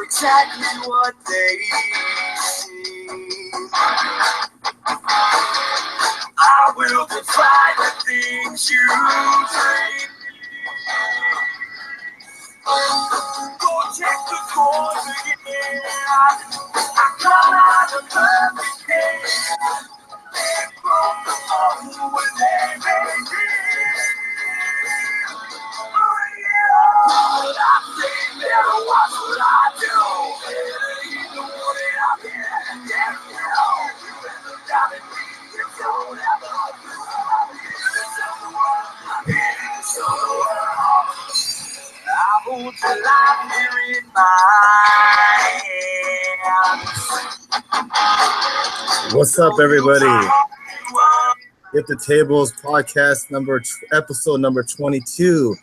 exactly what they see. I will defy the things you dream. Go check the scores again. I come out of perfect game. From the home where they may be. Bring it on. What I say, never watch what I do. You know that I've been there. You better dive in me. You don't have to I hold the light here in my hands. What's up, everybody? Get the Tables podcast episode number 22.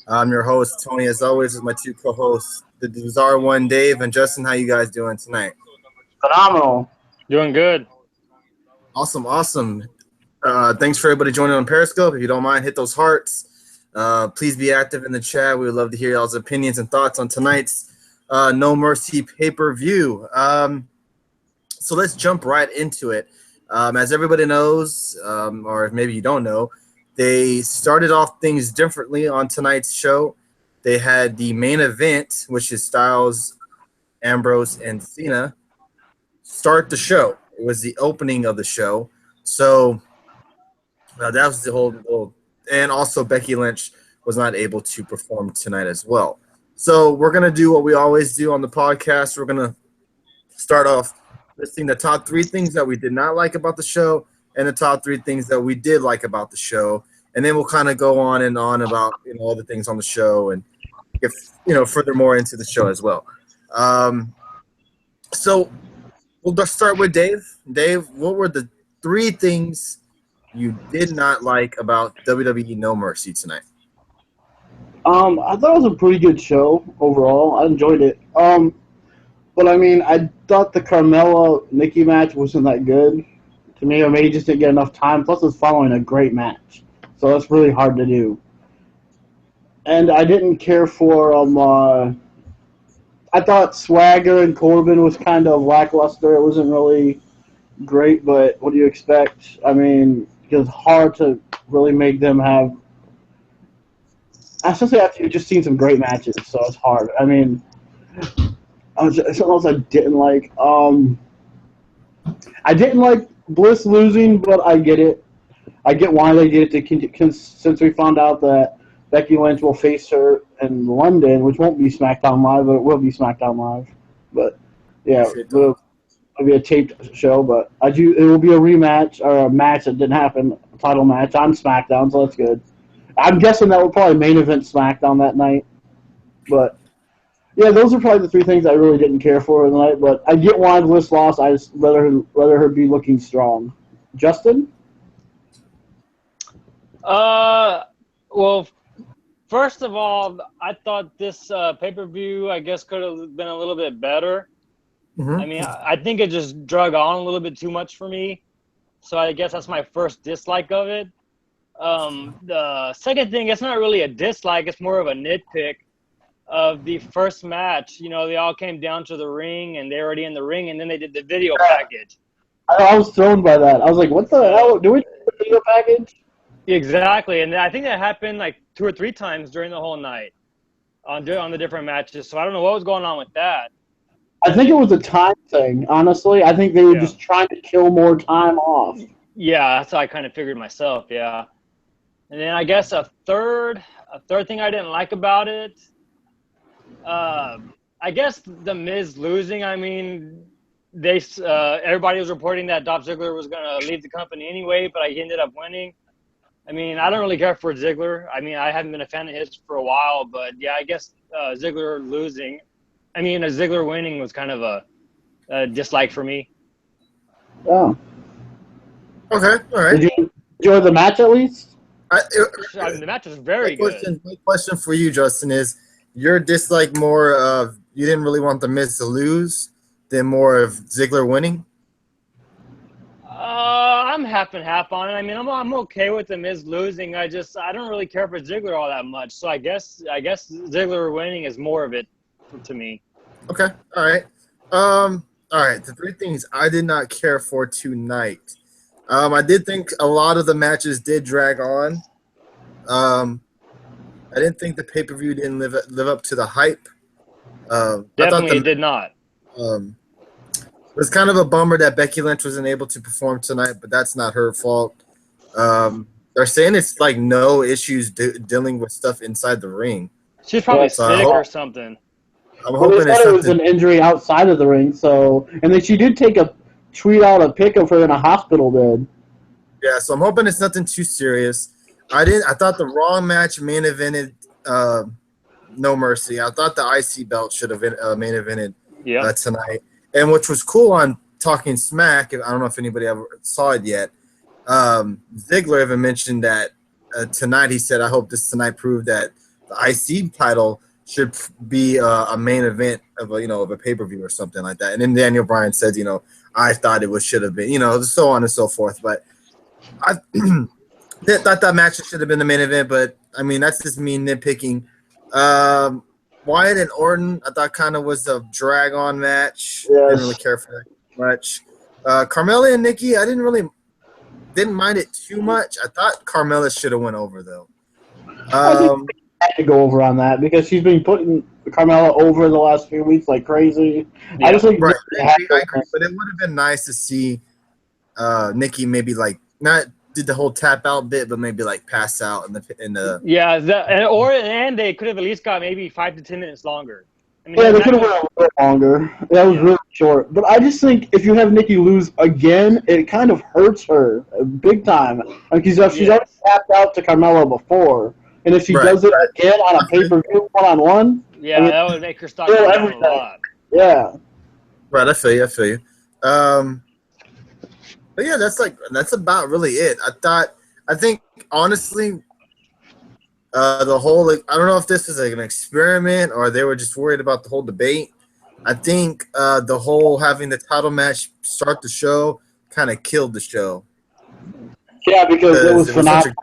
I'm your host, Tony, as always, with my two co-hosts, the Bizarre One, Dave, and Justin. How you guys doing tonight? Phenomenal. Doing good. Awesome. Thanks for everybody joining on Periscope. If you don't mind, hit those hearts. Please be active in the chat. We would love to hear y'all's opinions and thoughts on tonight's No Mercy pay-per-view. So let's jump right into it. As everybody knows, or maybe you don't know, they started off things differently on tonight's show. They had the main event, which is Styles, Ambrose, and Cena, start the show. It was the opening of the show. So that was the whole and also Becky Lynch was not able to perform tonight as well. So we're going to do what we always do on the podcast. We're going to start off listing the top 3 things that we did not like about the show and the top 3 things that we did like about the show. And then we'll kind of go on and on about, all the things on the show and get, furthermore into the show as well. So we'll just start with Dave. Dave, what were the 3 things you did not like about WWE No Mercy tonight? I thought it was a pretty good show overall. I enjoyed it. But I thought the Carmella-Nikki match wasn't that good to me, or maybe just didn't get enough time. Plus, it was following a great match, so that's really hard to do. And I didn't care for I thought Swagger and Corbin was kind of lackluster. It wasn't really great, but what do you expect? It's hard to really make them have, especially after you've just seen some great matches, so it's hard. Something else I didn't like. I didn't like Bliss losing, but I get it. I get why they did it, since we found out that Becky Lynch will face her in London, which won't be SmackDown Live, but it will be SmackDown Live. But, yeah, it'll be a taped show, but it will be a rematch, or a match that didn't happen, a title match on SmackDown, so that's good. I'm guessing that will probably main event SmackDown that night. But, yeah, those are probably the 3 things I really didn't care for tonight, but I get why Bliss lost. I just rather her be looking strong. Justin? Well, first of all, I thought this pay-per-view, I guess, could have been a little bit better. Mm-hmm. I think it just drug on a little bit too much for me. So I guess that's my first dislike of it. The second thing, it's not really a dislike. It's more of a nitpick of the first match. They all came down to the ring, and they're already in the ring, and then they did the video package. I was thrown by that. I was like, what the hell? Do we do a video package? Exactly, and I think that happened like 2 or 3 times during the whole night on the different matches. So I don't know what was going on with that. I think it was a time thing, honestly. I think they were just trying to kill more time off. Yeah, that's how I kind of figured myself, yeah. And then I guess a third thing I didn't like about it, I guess the Miz losing. Everybody was reporting that Dolph Ziggler was going to leave the company anyway, but he ended up winning. I don't really care for Ziggler. I haven't been a fan of his for a while, but yeah, I guess Ziggler losing. Ziggler winning was kind of a dislike for me. Oh. Okay, all right. Did you enjoy the match at least? The match was very good. My question for you, Justin, is your dislike more of you didn't really want the Miz to lose than more of Ziggler winning? I'm half and half on it. I'm okay with the Miz losing. I don't really care for Ziggler all that much. So I guess Ziggler winning is more of it to me. Okay. All right. All right. The three things I did not care for tonight. I did think a lot of the matches did drag on. Um, I didn't think the pay per view didn't live up to the hype. I thought Definitely, it did not. it was kind of a bummer that Becky Lynch wasn't able to perform tonight, but that's not her fault. They're saying it's like no issues dealing with stuff inside the ring. She's probably So sick or something. I'm Well, they hoping it's said it was something. an injury outside of the ring, so and then she did take a tweet out a pic of her in a hospital bed. Yeah, so I'm hoping it's nothing too serious. I thought the Raw match main evented No Mercy. I thought the IC belt should have been main evented Yep. tonight. And which was cool on Talking Smack. I don't know if anybody ever saw it yet. Ziggler even mentioned that tonight. He said, "I hope this tonight proved that the IC title should be a main event of a pay per view or something like that." And then Daniel Bryan said, "I thought it should have been, so on and so forth." But I thought that match should have been the main event. But I mean, that's just me nitpicking. Wyatt and Orton, I thought kind of was a drag on match. Yes. Didn't really care for that much. Carmella and Nikki, I didn't mind it too much. I thought Carmella should have went over though. I had to go over on that because she's been putting Carmella over the last few weeks like crazy. Yeah. I just think Right, I agree, but it would have been nice to see Nikki maybe like not did the whole tap out bit, but maybe like pass out in the. Yeah, and they could have at least got maybe 5 to 10 minutes longer. I mean, Yeah, they that could have was- went a little longer. That was really short. But I just think if you have Nikki lose again, it kind of hurts her big time. Like she's already tapped out to Carmella before, and if she does it again on a pay-per-view one-on-one, yeah, I mean, that would make her stock go down a lot. Yeah. Right, I feel you. But yeah, that's about really it. I think honestly, the whole I don't know if this was like an experiment or they were just worried about the whole debate. I think the whole having the title match start the show kind of killed the show. Yeah, because it was such a phenomenal.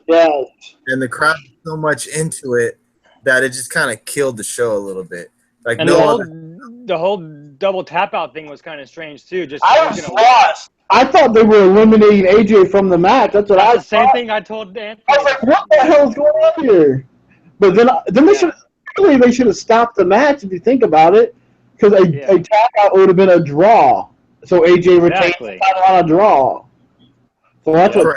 Yeah. And the crowd was so much into it that it just kind of killed the show a little bit. Like And the whole double tap out thing was kind of strange too. Just I was lost. I thought they were eliminating AJ from the match. That's what I the same thing I told Anthony. I was like, what the hell is going on here? But then they should have stopped the match if you think about it, because a tap out would have been a draw. So AJ retained the title on a draw. So that's what.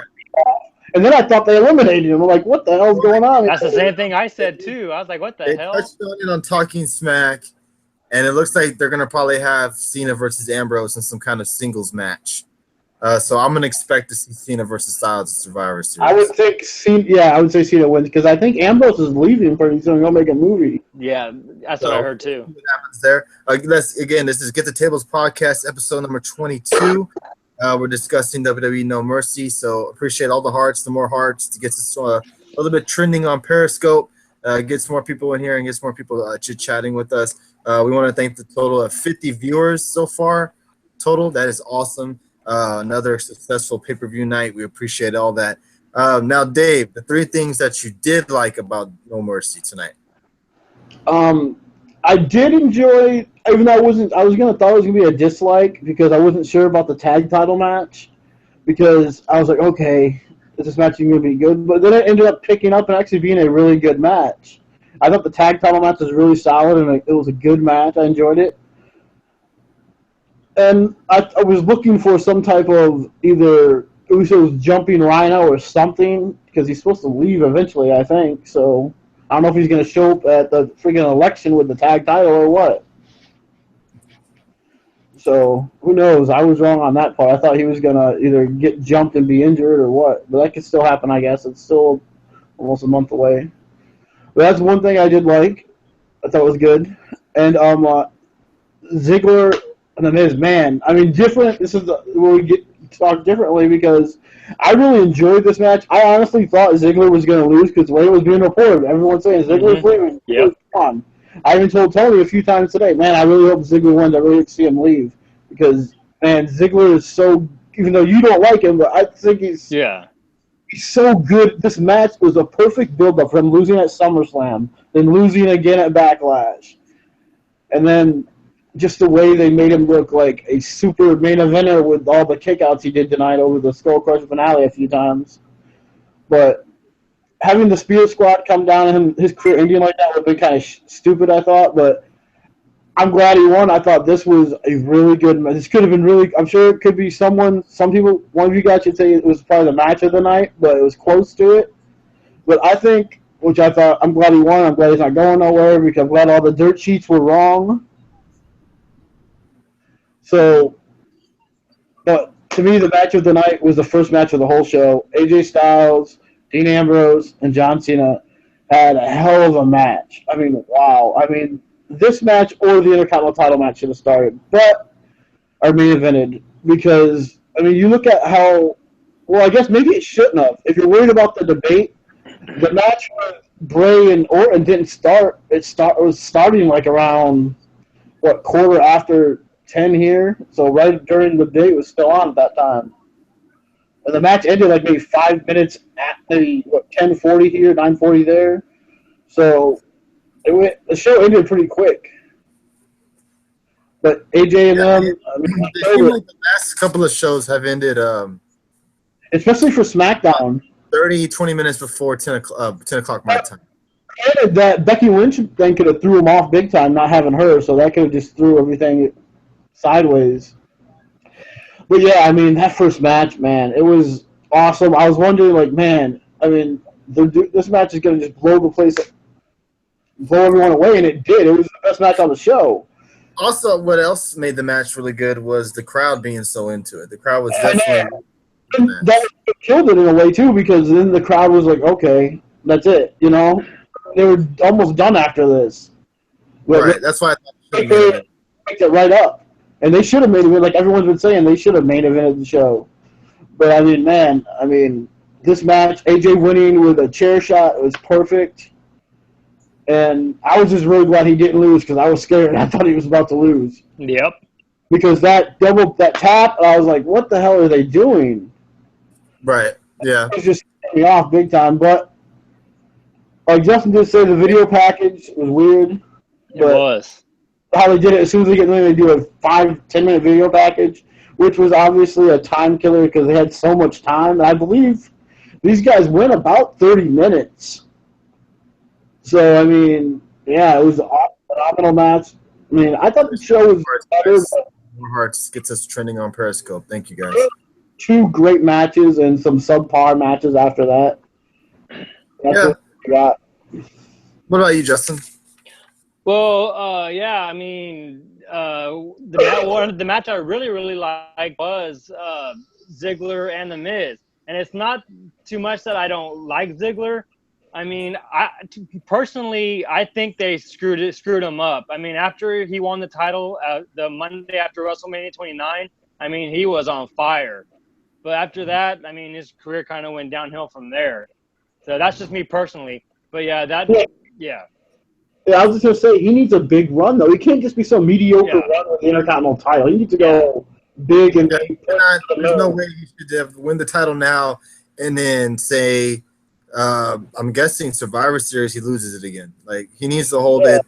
And then I thought they eliminated him. I'm like, what the hell's going on? That's the same thing I said too. I was like, what the hell? They touched on it on Talking Smack, and it looks like they're gonna probably have Cena versus Ambrose in some kind of singles match. So I'm gonna expect to see Cena versus Styles at Survivor Series. I would think Cena. Yeah, I would say Cena wins because I think Ambrose is leaving pretty soon. He'll make a movie. Yeah, that's what I heard too. What happens there? This is Get the Tables podcast, episode number 22. We're discussing WWE No Mercy, so appreciate all the hearts. The more hearts to get us a little bit trending on Periscope, gets more people in here and gets more people chit-chatting with us. We want to thank the total of 50 viewers so far total. That is awesome. Another successful pay-per-view night. We appreciate all that. Now, Dave, the three things that you did like about No Mercy tonight. I did enjoy, even though I was thought it was gonna be a dislike because I wasn't sure about the tag title match, because I was like, okay, is this match gonna be good? But then it ended up picking up and actually being a really good match. I thought the tag title match was really solid and it was a good match. I enjoyed it. And I was looking for some type of either Usos jumping Rhino or something, because he's supposed to leave eventually, I think. So I don't know if he's going to show up at the freaking election with the tag title or what. So who knows? I was wrong on that part. I thought he was going to either get jumped and be injured or what. But that could still happen, I guess. It's still almost a month away. But that's one thing I did like. I thought was good. And Ziggler and The Miz, man. I mean, different. This is where we get talk differently because I really enjoyed this match. I honestly thought Ziggler was going to lose because the way it was being reported, everyone's saying Ziggler's leaving. Yep. I even told Tony a few times today, man, I really hope Ziggler wins. I really hope to see him leave because, man, Ziggler is so. Even though you don't like him, but I think he's so good. This match was a perfect build-up from losing at SummerSlam, then losing again at Backlash. And then just the way they made him look like a super main eventer with all the kickouts he did tonight over the Skull Crusher finale a few times. But having the Spirit Squad come down and his career ending like that would have been kind of stupid, I thought. But I'm glad he won. I thought this was a really good match. This could have been really. I'm sure it could be some people. One of you guys should say it was probably the match of the night, but it was close to it. But I think, which I thought, I'm glad he won. I'm glad he's not going nowhere because I'm glad all the dirt sheets were wrong. So, but to me, the match of the night was the first match of the whole show. AJ Styles, Dean Ambrose, and John Cena had a hell of a match. I mean, wow. I mean, this match or the Intercontinental title match should have started, but are main evented because, I mean, you look at how, well, I guess maybe it shouldn't have. If you're worried about the debate, the match with Bray and Orton didn't start. It was starting like around, quarter after 10 here. So right during the day, it was still on at that time. And the match ended like maybe 5 minutes at maybe 10:40 here, 9:40 there. So the show ended pretty quick. But AJ and them, I mean, it seems like the last couple of shows have ended, especially for SmackDown, 20 minutes before 10 o'clock my time. And that Becky Lynch thing could have threw him off big time, not having her. So that could have just threw everything sideways. But yeah, I mean, that first match, man, it was awesome. I was wondering, like, man, I mean, this match is going to just blow everyone away, and it did. It was the best match on the show. Also, what else made the match really good was the crowd being so into it. The crowd was definitely that killed it in a way too, because then the crowd was like, okay, that's it. You know, they were almost done after this. Right, that's why I thought they picked it right up, and they should have made it. Like everyone's been saying, they should have main evented the show. But I mean, man, this match, AJ winning with a chair shot, was perfect. And I was just really glad he didn't lose because I was scared. I thought he was about to lose. Yep. Because that tap, I was like, what the hell are they doing? Right, yeah. It just set me off big time. But like Justin did say, the video package was weird. It was. How they did it, as soon as they get in, they do a 5-10 minute video package, which was obviously a time killer because they had so much time. And I believe these guys went about 30 minutes. So, I mean, yeah, it was a phenomenal match. I mean, I thought the show was better. More Hearts gets us trending on Periscope. Thank you, guys. 2 great matches and some subpar matches after that. That's what we got. What about you, Justin? Well, yeah, I mean, the match I really, really liked was Ziggler and The Miz. And it's not too much that I don't like Ziggler. I mean, personally, I think they screwed him up. I mean, after he won the title the Monday after WrestleMania 29, I mean, he was on fire. But after that, I mean, his career kind of went downhill from there. So that's just me personally. But yeah, yeah. Yeah, I was just going to say, he needs a big run, though. He can't just be some mediocre run with the Intercontinental title. He needs to go big and big. There's no way he should win the title now and then say, I'm guessing Survivor Series, he loses it again. Like, he needs to hold it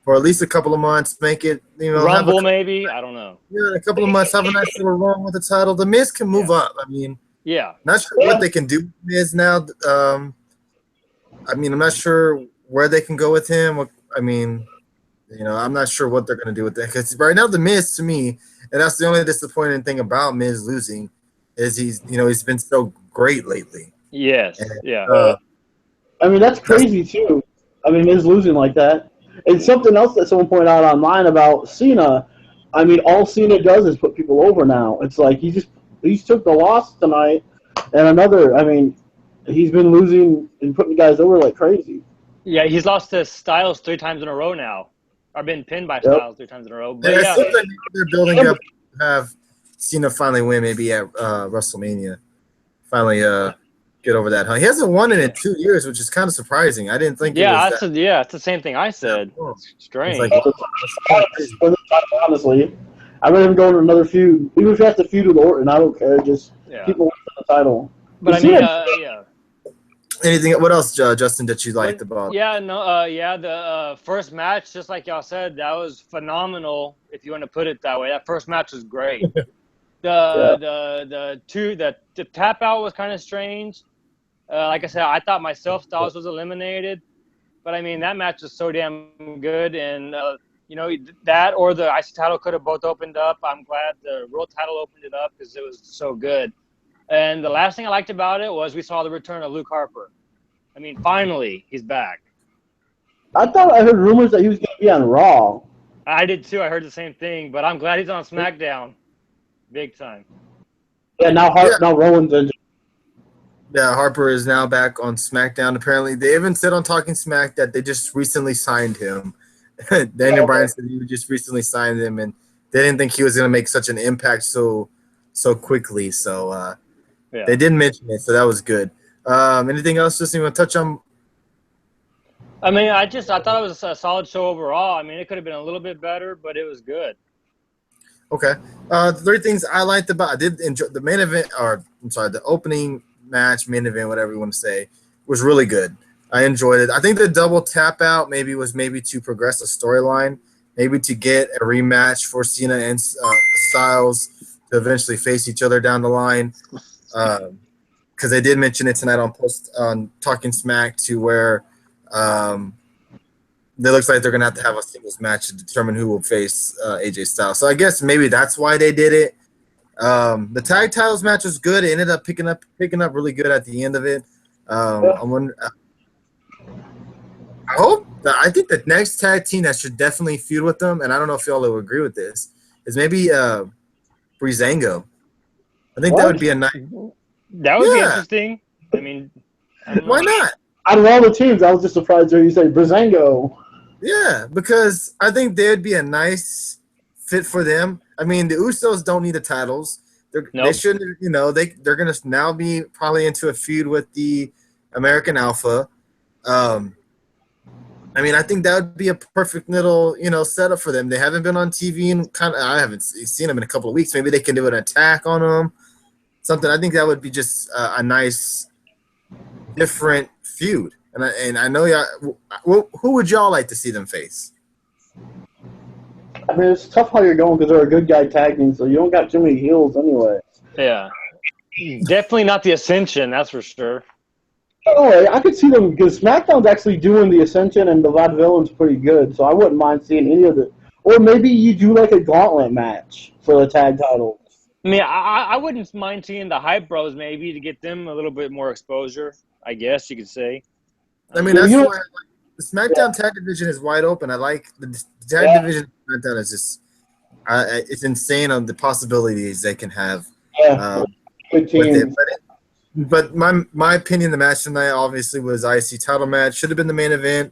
for at least a couple of months, make it, Rumble maybe? I don't know. Yeah, a couple of months, have a nice little run with the title. The Miz can move up. I mean, not sure what they can do with Miz now. I mean, I'm not sure where they can go with him. I mean, I'm not sure what they're going to do with that. Because right now, the Miz, to me, and that's the only disappointing thing about Miz losing, is he's been so great lately. Yes, I mean, that's crazy, too. I mean, Miz losing like that. And something else that someone pointed out online about Cena, I mean, all Cena does is put people over now. It's like he took the loss tonight, and he's been losing and putting guys over like crazy. Yeah, he's lost to Styles 3 times in a row now. Or been pinned by Styles 3 times in a row. But I still think they're building up to have Cena finally win maybe at WrestleMania. Finally get over that. He hasn't won it in 2 years, which is kind of surprising. I didn't think it's the same thing I said. It's strange. It's like, honestly, I'd rather him go to another feud. Even if he has to feud with Orton, I don't care. Just people win the title. But I mean, Anything? What else, Justin, that you liked about? The first match, just like y'all said, that was phenomenal. If you want to put it that way, that first match was great. The tap out was kind of strange. Like I said, I thought myself Styles was eliminated, but I mean that match was so damn good, and that or the IC title could have both opened up. I'm glad the world title opened it up because it was so good. And the last thing I liked about it was we saw the return of Luke Harper. I mean, finally, he's back. I thought I heard rumors that he was going to be on Raw. I did too. I heard the same thing, but I'm glad he's on SmackDown. Big time. Yeah, now Rowan's injured. Yeah, Harper is now back on SmackDown. Apparently, they even said on Talking Smack that they just recently signed him. Daniel Bryan said he just recently signed him, and they didn't think he was going to make such an impact so quickly. So they did mention it, so that was good. Anything else just you want to touch on? I mean, I thought it was a solid show overall. I mean, it could have been a little bit better, but it was good. Okay. The three things I liked about I did enjoy the main event, the opening match, main event, whatever you want to say, was really good. I enjoyed it. I think the double tap out was to progress the storyline, maybe to get a rematch for Cena and Styles to eventually face each other down the line. Because they did mention it tonight on Talking Smack to where it looks like they're going to have a singles match to determine who will face AJ Styles. So I guess maybe that's why they did it. The tag titles match was good. It ended up picking up really good at the end of it. I think the next tag team that should definitely feud with them, and I don't know if y'all will agree with this, is maybe Breezango. I think that would be a nice. That would be interesting. I mean, why not? Out of all the teams, I was just surprised to hear you say Breezango. Yeah, because I think they'd be a nice fit for them. I mean, the Usos don't need the titles. They shouldn't. They're gonna now be probably into a feud with the American Alpha. I mean, I think that would be a perfect little, setup for them. They haven't been on TV and I haven't seen them in a couple of weeks. Maybe they can do an attack on them, something. I think that would be just a nice, different feud. And I know y'all. Who would y'all like to see them face? I mean, it's tough how you're going because they're a good guy tag team, so you don't got too many heels anyway. Yeah, definitely not the Ascension. That's for sure. Anyway, I could see them because SmackDown's actually doing the Ascension and the Vaudevillain's pretty good, so I wouldn't mind seeing any of it. Or maybe you do like a gauntlet match for the tag titles. I mean, I wouldn't mind seeing the Hype Bros maybe to get them a little bit more exposure. I guess you could say. I mean, that's why the SmackDown tag division is wide open. I like the tag division. SmackDown is just it's insane on the possibilities they can have. Good team. But my opinion, the match tonight obviously was IC title match. Should have been the main event.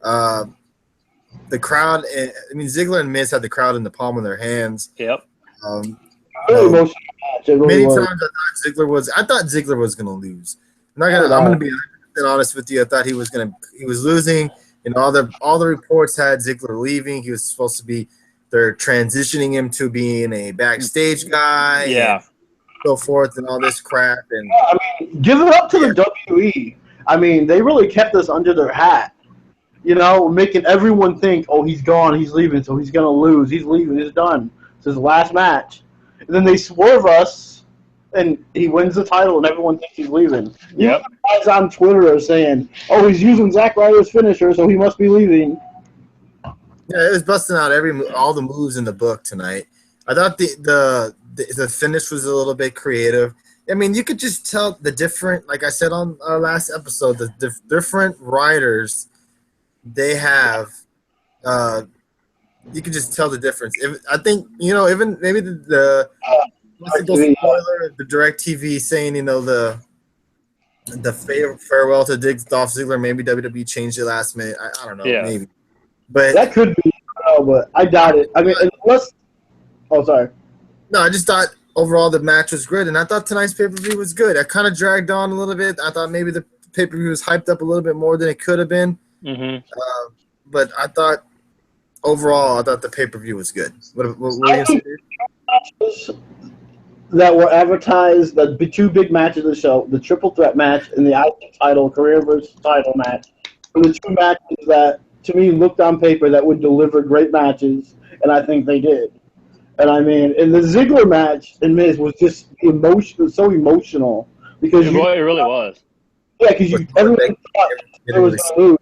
The crowd, Ziggler and Miz had the crowd in the palm of their hands. Yep. Really emotional match. Many times I thought Ziggler was gonna lose. I'm gonna be honest with you. I thought he was losing. All the reports had Ziggler leaving. He was supposed to be. They're transitioning him to being a backstage guy. Yeah. And so forth and all this crap. And I mean, give it up to the WWE. I mean, they really kept us under their hat. Making everyone think, oh, he's gone, he's leaving, so he's gonna lose. He's leaving. It's done. It's his last match. And then they swerve us, and he wins the title, and everyone thinks he's leaving. Yep. Guys on Twitter are saying, oh, he's using Zack Ryder's finisher, so he must be leaving. Yeah, it was busting out all the moves in the book tonight. I thought the finish was a little bit creative. I mean, you could just tell the different, like I said on our last episode, the different writers they have. You can just tell the difference. I think even maybe the DirecTV saying the farewell to Dolph Ziggler. Maybe WWE changed it last minute. I don't know. Yeah. Maybe, but that could be. But I doubt it. I mean, unless. Oh, sorry. No, I just thought overall the match was good, and I thought tonight's pay-per-view was good. I kind of dragged on a little bit. I thought maybe the pay-per-view was hyped up a little bit more than it could have been. Mm-hmm. But I thought overall, the pay-per-view was good. What were you going to say, dude? that were advertised, the two big matches of the show, the triple threat match and the IC title, career versus title match, were the two matches that, to me, looked on paper that would deliver great matches, and I think they did. And I mean, and the Ziggler match in Miz was just so emotional because It really was. yeah, because everyone thought it was going to lose.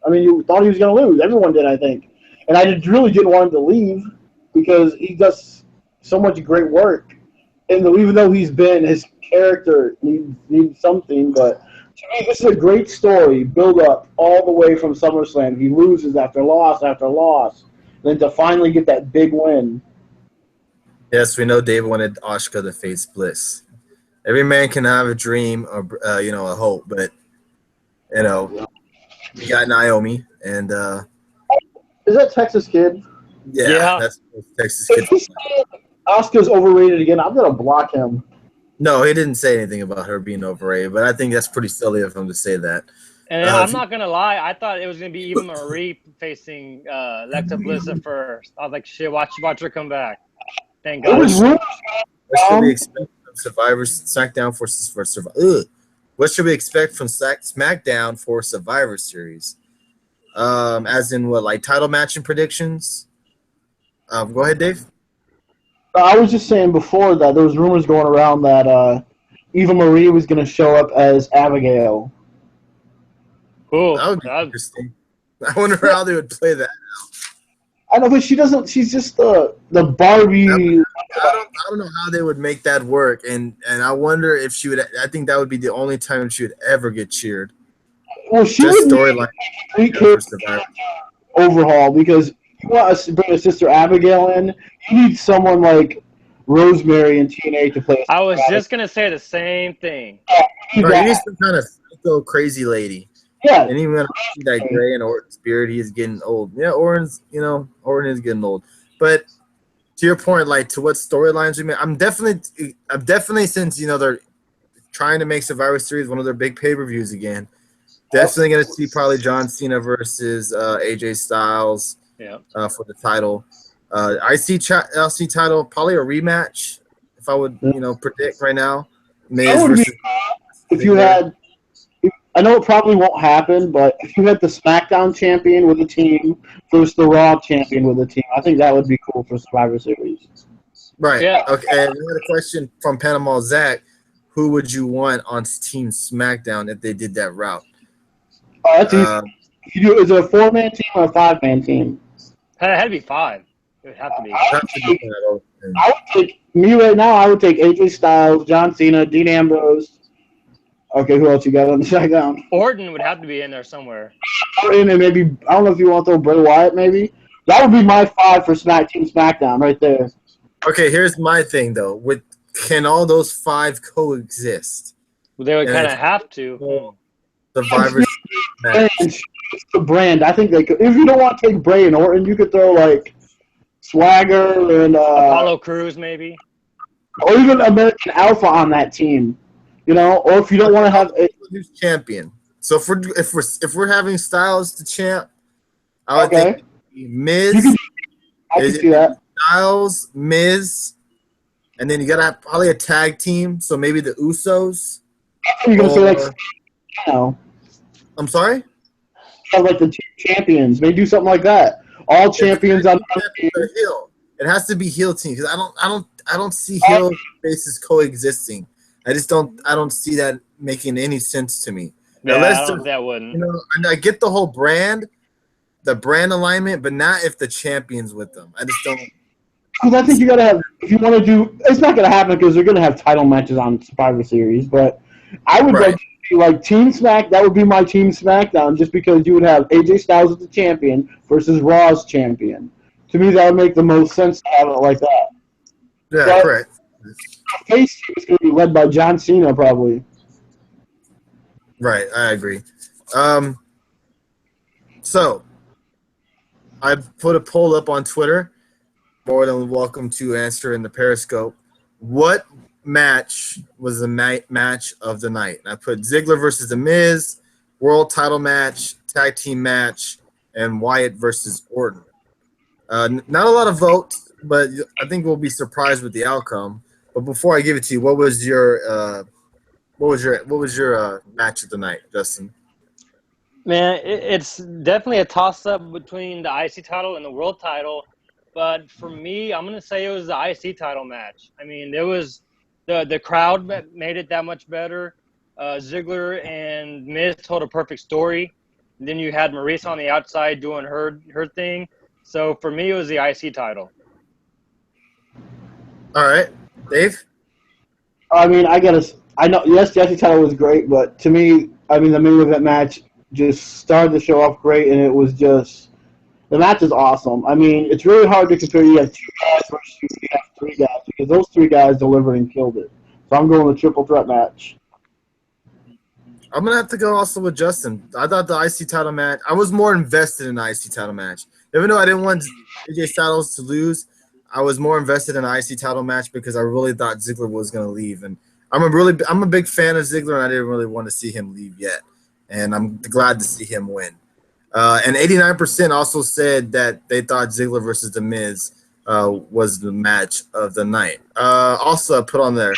I mean, you thought he was going to lose. Everyone did, I think. And I really didn't want him to leave because he does so much great work. And even though his character needs something, but to me, this is a great story, build up all the way from SummerSlam. He loses after loss after loss, then to finally get that big win. Yes, we know Dave wanted Asuka to face Bliss. Every man can have a dream or a hope, but we got Naomi and is that Texas Kid? yeah. That's Texas Kid. If he said Asuka's overrated again, I'm gonna block him. No, he didn't say anything about her being overrated, but I think that's pretty silly of him to say that. And I'm not gonna lie, I thought it was gonna be Eva Marie facing Alexa Bliss at first. I was like, shit, watch her come back. Thank God. What should we expect from SmackDown for Survivor? What should we expect from SmackDown for Survivor Series? As in what, like title match and predictions? Go ahead, Dave. I was just saying before that there was rumors going around that Eva Marie was going to show up as Abigail. Cool. That would be interesting. I wonder how they would play that. I know, but she doesn't. She's just the Barbie. I don't know how they would make that work, and I wonder if she would. I think that would be the only time she would ever get cheered. Well, she Just would storyline overhaul because you want to bring a sister Abigail in. You need someone like Rosemary and TNA to play. I was just gonna say the same thing. Right, you need some kind of psycho crazy lady. Yeah, and even when I see that Gray and Orton spirit, he is getting old. Yeah, Orton is getting old. But to your point, like to what storylines we make, I'm definitely since they're trying to make Survivor Series one of their big pay-per-views again. Definitely going to see probably John Cena versus AJ Styles for the title. IC title, probably a rematch if I would predict right now. If you had. I know it probably won't happen, but if you had the SmackDown champion with a team versus the Raw champion with a team, I think that would be cool for Survivor Series. Right. Yeah. Okay. And we had a question from Panama Zach. Who would you want on Team SmackDown if they did that route? Oh, that's easy. Is it a 4-man team or a 5-man team? It had to be 5. It would have to be. I would take me right now. I would take AJ Styles, John Cena, Dean Ambrose. Okay, who else you got on the SmackDown? Orton would have to be in there somewhere. Orton and maybe, I don't know if you want to throw Bray Wyatt maybe. That would be my 5 for Team SmackDown right there. Okay, here's my thing though. Can all those 5 coexist? Well, they would kind of have to. Survivor match. It's the brand. I think they could. If you don't want to take Bray and Orton, you could throw like Swagger and Apollo Crews maybe. Or even American Alpha on that team. Or if you don't want to have who's champion. So if we're having Styles to champ, I would think Miz. I can see that. Styles, Miz, and then you gotta have probably a tag team. So maybe the Usos. You're gonna say I'm sorry. Like the champions, maybe do something like that. All champions on the heel. It has to be heel team because I don't see heel faces coexisting. I don't see that making any sense to me. Yeah, that wouldn't. And I get the whole brand alignment, but not if the champion's with them. I just don't. Because I think you gotta have, if you want to do, it's not gonna happen because they're gonna have title matches on Survivor Series. But I would like Team Smack. That would be my Team SmackDown, just because you would have AJ Styles as the champion versus Raw's champion. To me, that would make the most sense to have it like that. Yeah, correct. Face team is going to be led by John Cena, probably. Right, I agree. So, I put a poll up on Twitter. More than welcome to answer in the Periscope. What match was the match of the night? And I put Ziggler versus The Miz, world title match, tag team match, and Wyatt versus Orton. Not a lot of votes, but I think we'll be surprised with the outcome. But before I give it to you, what was your match of the night, Justin? Man, it's definitely a toss-up between the IC title and the world title. But for me, I'm going to say it was the IC title match. I mean, there was the crowd made it that much better. Ziggler and Miz told a perfect story. And then you had Maurice on the outside doing her thing. So for me, it was the IC title. All right, Dave? I mean, I know, yes, Jesse title was great, but to me, I mean, the main event match just started the show off great, and it was just, the match is awesome. I mean, it's really hard to compare. You have two guys versus you have three guys, because those three guys delivered and killed it. So I'm going with triple threat match. I'm going to have to go also with Justin. I thought the IC title match, I was more invested in the IC title match. Even though I didn't want AJ Styles to lose, I was more invested in the IC title match because I really thought Ziggler was going to leave. And I'm a big fan of Ziggler, and I didn't really want to see him leave yet. And I'm glad to see him win. And 89% also said that they thought Ziggler versus The Miz was the match of the night. Also, put on there.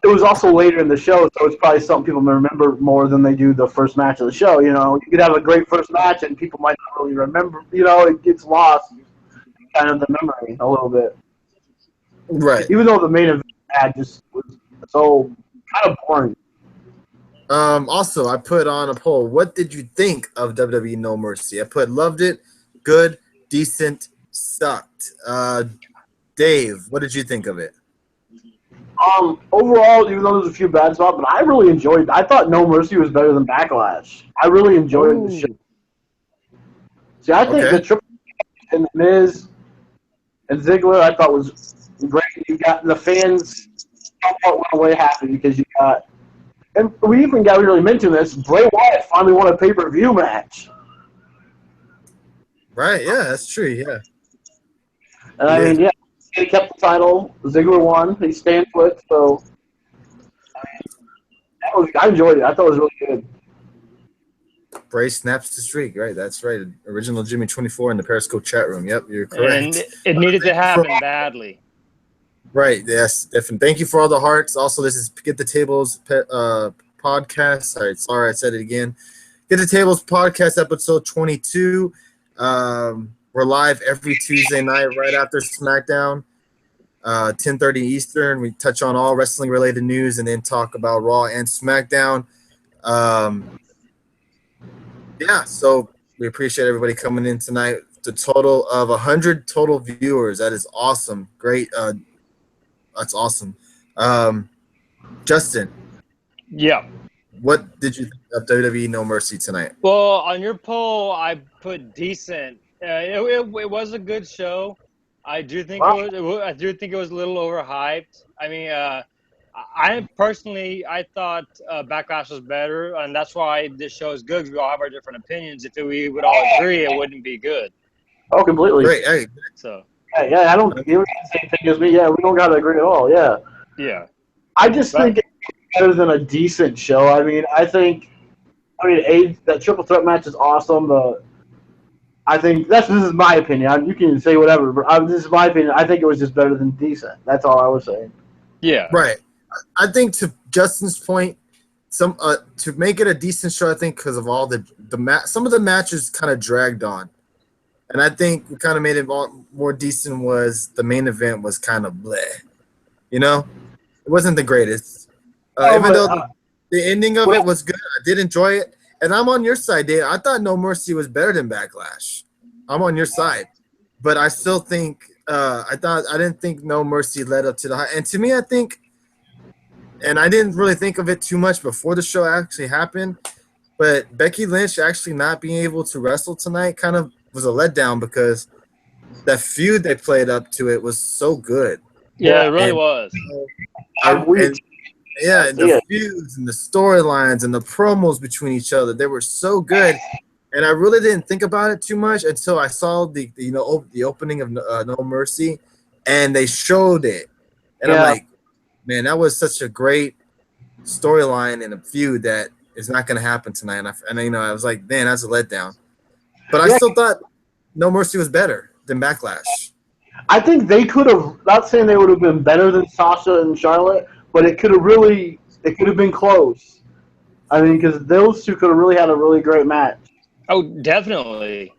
It was also later in the show, so it's probably something people remember more than they do the first match of the show. You know, you could have a great first match, and people might not really remember. You know, it gets lost in kind of the memory a little bit. Right. Even though the main event had just was so kind of boring. Also, I put on a poll. What did you think of WWE No Mercy? I put loved it, good, decent, sucked. Dave, what did you think of it? Overall, even though there's a few bad spots, but I really enjoyed it. I thought No Mercy was better than Backlash. I really enjoyed the show. See, I think the Triple and the Miz and Ziggler, I thought was great. You got the fans went away happy because you got, and we even got really mentioned this. Bray Wyatt finally won a pay-per-view match. Right? Yeah, that's true. Yeah. And I mean, yeah. He kept the title. Ziggler won. He stands with. So I enjoyed it. I thought it was really good. Bray snaps the streak. Right. That's right. Original Jimmy 24 in the Periscope chat room. Yep, you're correct. And it needed to happen badly. Right. Yes. Definitely. Thank you for all the hearts. Also, this is Get the Tables podcast. All right. Sorry, I said it again. Get the Tables podcast episode 22. We're live every Tuesday night right after SmackDown, 10:30 Eastern. We touch on all wrestling-related news and then talk about Raw and SmackDown. Yeah, so we appreciate everybody coming in tonight. The total of 100 total viewers. That is awesome. Great. That's awesome. Justin. Yeah. What did you think of WWE No Mercy tonight? Well, on your poll, I put decent. It was a good show. I do think it was a little overhyped. I mean, I personally thought Backlash was better, and that's why this show is good. Because we all have our different opinions. If we would all agree, it wouldn't be good. Oh, completely. Great. Hey. So. Yeah, I don't. You the same thing as me. Yeah, we don't got to agree at all. Yeah. Yeah. I just think it's better than a decent show. I mean, that triple threat match is awesome. I think this is my opinion. You can say whatever, but this is my opinion. I think it was just better than decent. That's all I was saying. Yeah. Right. I think to Justin's point, to make it a decent show, I think because of all some of the matches kind of dragged on, and I think what kind of made it more decent was the main event was kind of bleh. You know, it wasn't the greatest. Even though the ending of it was good, I did enjoy it. And I'm on your side, Dave. I thought No Mercy was better than Backlash. I'm on your side, but I still think I didn't think No Mercy led up to the high. And to me, I think, and I didn't really think of it too much before the show actually happened, but Becky Lynch actually not being able to wrestle tonight kind of was a letdown because that feud they played up to it was so good. Yeah, it really was. The feuds and the storylines and the promos between each other, they were so good. And I really didn't think about it too much until I saw the opening of No Mercy, and they showed it. And I'm like, man, that was such a great storyline and a feud that is not going to happen tonight. And I was like, man, that's a letdown. But I still thought No Mercy was better than Backlash. I think they could have. Not saying they would have been better than Sasha and Charlotte, but it could have been close. I mean, because those two could have really had a really great match. Oh, definitely.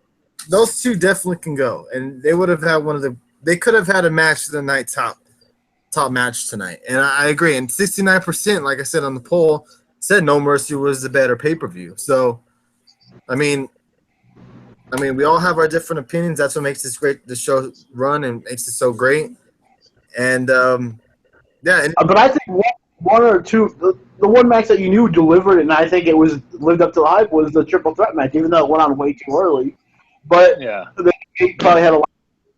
Those two definitely can go, and they would have had one of the. They could have had a match of the night top match tonight, and I agree. And 69%, like I said on the poll, said No Mercy was the better pay per view. So, I mean, we all have our different opinions. That's what makes the show run, and makes it so great. And yeah, and But I think one or two, the one match that you knew delivered, and I think it was lived up to the hype was the triple threat match, even though it went on way too early. But Yeah. they probably had a lot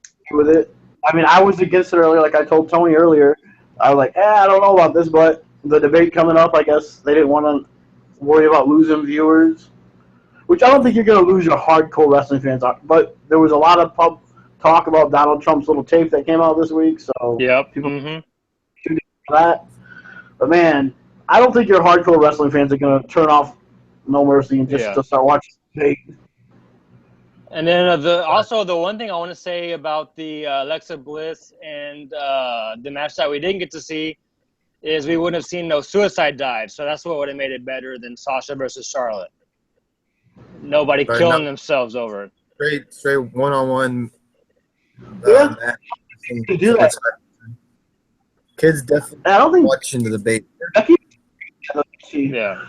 to do with it. I mean, I was against it earlier, like I told Tony earlier. I was like, I don't know about this, but the debate coming up, I guess they didn't want to worry about losing viewers, which I don't think you're going to lose your hardcore wrestling fans. But there was a lot of talk about Donald Trump's little tape that came out this week, so Yep. people tuned in for that. But man, I don't think your hardcore wrestling fans are going to turn off No Mercy and just to start watching the debate. And then also the one thing I want to say about the Alexa Bliss and the match that we didn't get to see is we wouldn't have seen no suicide dive. So that's what would have made it better than Sasha versus Charlotte. Nobody killing themselves over it. Straight one-on-one. Yeah, to do that. Kids definitely I don't think watching the debate. Yeah.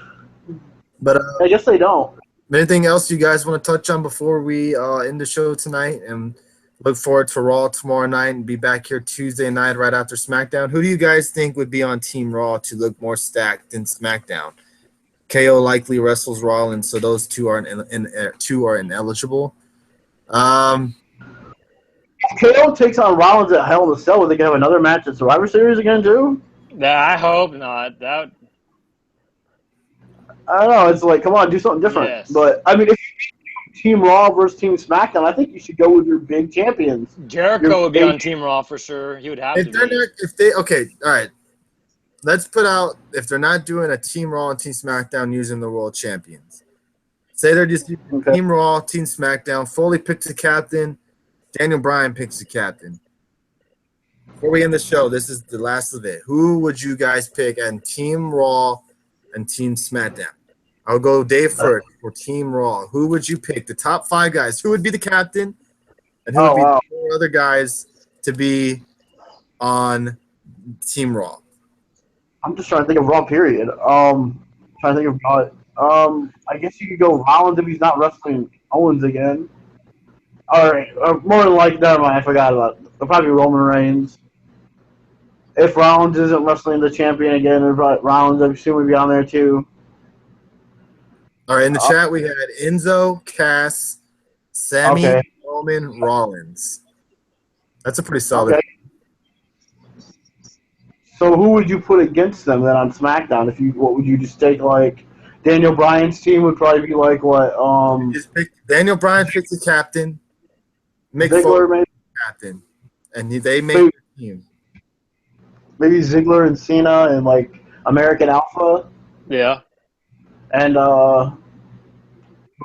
But I guess they don't. Anything else you guys want to touch on before we end the show tonight? And look forward to Raw tomorrow night and be back here Tuesday night right after SmackDown. Who do you guys think would be on Team Raw to look more stacked than SmackDown? KO likely wrestles Rollins, so those two are ineligible. If KO takes on Rollins at Hell in a Cell, are they going to have another match at Survivor Series again, too? I hope not. That. I don't know. It's like, come on, do something different. Yes. But, I mean, if you Team Raw versus Team SmackDown, I think you should go with your big champions. Jericho would be on Team Raw for sure. He would have to be. Okay, all right. Let's put out, if they're not doing a Team Raw and Team SmackDown using the world champions. Say they're just using Team Raw, Team SmackDown. Foley picks the captain. Daniel Bryan picks the captain. Before we end the show, this is the last of it. Who would you guys pick on Team Raw and Team SmackDown? I'll go Dave first for Team Raw. Who would you pick? The top 5 guys. Who would be the captain? And who would be the 4 other guys to be on Team Raw? I'm just trying to think of Raw, period. Trying to think of Raw. I guess you could go Rollins if he's not wrestling Owens again. All right. More than likely, never mind. I forgot about it. It'll probably be Roman Reigns. If Rollins isn't wrestling the champion again, Rollins, I assume, would be on there too. All right, in the chat we had Enzo, Cass, Sammy, Roman, Rollins. That's a pretty solid. Okay. So who would you put against them then on SmackDown? What would you just take, like Daniel Bryan's team would probably be like what? Just pick Daniel Bryan picks the captain. Mick Ziggler Foley maybe. Captain, and they make the team. Maybe Ziggler and Cena and like American Alpha. Yeah. And who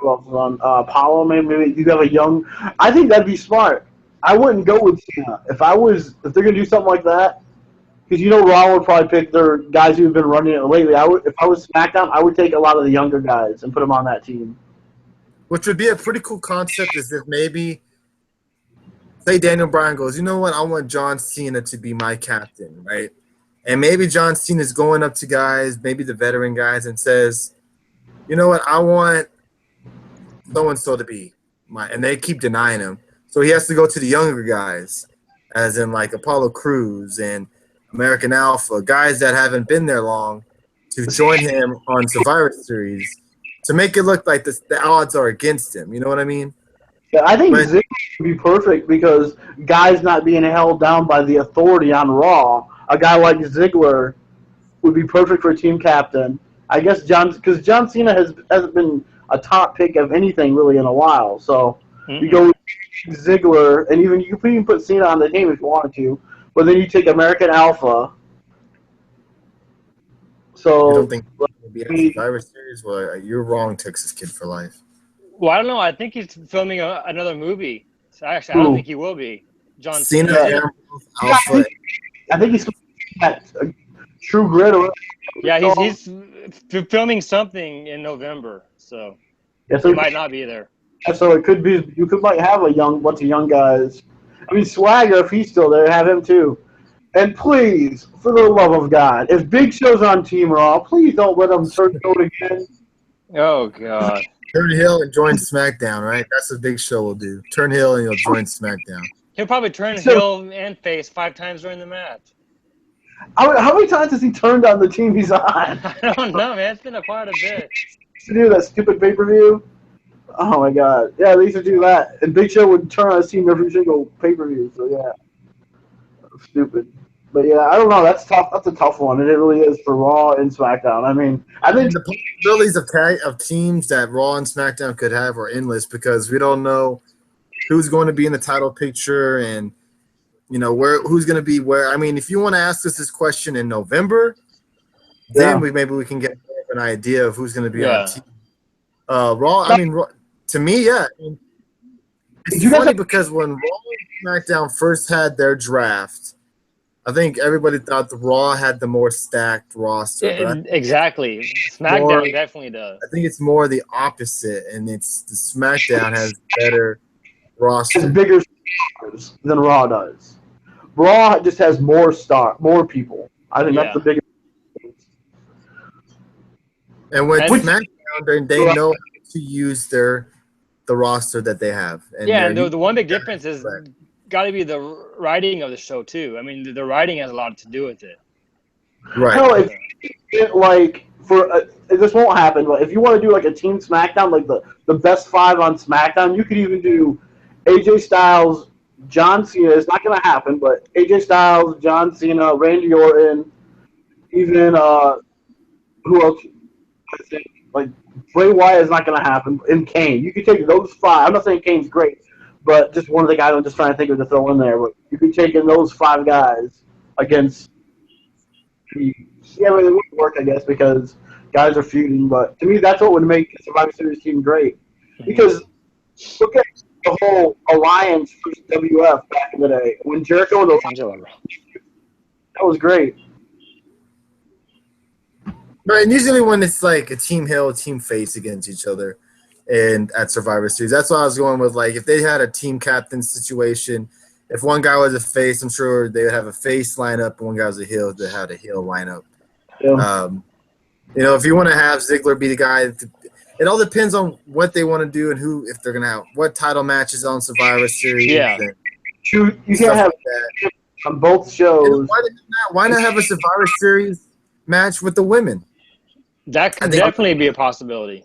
else is on? Apollo, maybe you have a young. I think that'd be smart. I wouldn't go with Cena if they're gonna do something like that, because Raw would probably pick their guys who've been running it lately. If I was SmackDown, I would take a lot of the younger guys and put them on that team. Which would be a pretty cool concept, is if maybe say Daniel Bryan goes, you know what, I want John Cena to be my captain, right? And maybe John Cena's going up to guys, maybe the veteran guys, and says, you know what, I want so-and-so to be and they keep denying him. So he has to go to the younger guys, as in like Apollo Crews and American Alpha, guys that haven't been there long, to join him on Survivor Series to make it look like the odds are against him. You know what I mean? Yeah, I think Ziggler would be perfect because guys not being held down by the authority on Raw. A guy like Ziggler would be perfect for a team captain. I guess because John Cena hasn't been a top pick of anything really in a while. So you go with Ziggler, and you can even put Cena on the team if you wanted to. But then you take American Alpha. So you don't think he'll be at Survivor Series? Well, you're wrong, Texas Kid for life. Well, I don't know. I think he's filming another movie. So actually, I don't think he will be. John Cena, Cena. Ambrose, Alpha. I think he's at True Grit. Or Yeah, he's filming something in November, so yeah, he might not be there. so it could be you might have a bunch of young guys. I mean, Swagger, if he's still there, have him too. And please, for the love of God, if Big Show's on Team Raw, please don't let him turn out again. Oh God. Turn heel and join SmackDown, right? That's what Big Show will do. Turn heel and he'll join SmackDown. He'll probably turn heel and face 5 times during the match. How many times has he turned on the team he's on? I don't know, man. It's been quite a bit. To do that stupid pay-per-view? Oh my God. Yeah, they used to do that. And Big Show would turn on his team every single pay-per-view, so yeah. Stupid. But yeah, I don't know. That's tough. That's a tough one. And it really is for Raw and SmackDown. I mean, I think the possibilities of teams that Raw and SmackDown could have are endless because we don't know who's going to be in the title picture and who's going to be where. I mean, if you want to ask us this question in November, then maybe we can get an idea of who's going to be on team. Raw. I mean, to me, yeah. I mean, it's funny because when Raw and SmackDown first had their draft, I think everybody thought the Raw had the more stacked roster. Exactly. SmackDown definitely does. I think it's more the opposite, and it's the SmackDown has better roster. It's bigger stars than Raw does. Raw just has more people. I think that's the biggest. And with SmackDown, they know how to use the roster that they have. And and the one big difference is got to be the writing of the show too. I mean, the writing has a lot to do with it. Right. Hell, this won't happen, but if you want to do like a Team SmackDown, like the best 5 on SmackDown, you could even do AJ Styles, John Cena. It's not going to happen, but AJ Styles, John Cena, Randy Orton, even who else? I think like Bray Wyatt is not going to happen, and Kane. You could take those 5. I'm not saying Kane's great, but just one of the guys I'm just trying to think of to throw in there. But you could take in those 5 guys against. Yeah, it wouldn't work, I guess, because guys are feuding. But to me, that's what would make the Survivor Series team great. Because look at the whole alliance for WF back in the day when Jericho and that was great. Right, and usually when it's like a team heel, team face against each other, and at Survivor Series, that's what I was going with. Like if they had a team captain situation, if one guy was a face, I'm sure they would have a face lineup, and one guy was a heel, they had a heel lineup. Yeah. If you want to have Ziggler be the guy, it all depends on what they want to do and if they're gonna have what title matches on Survivor Series. Yeah, you can't have that on both shows. Why not have a Survivor Series match with the women? That could definitely be a possibility.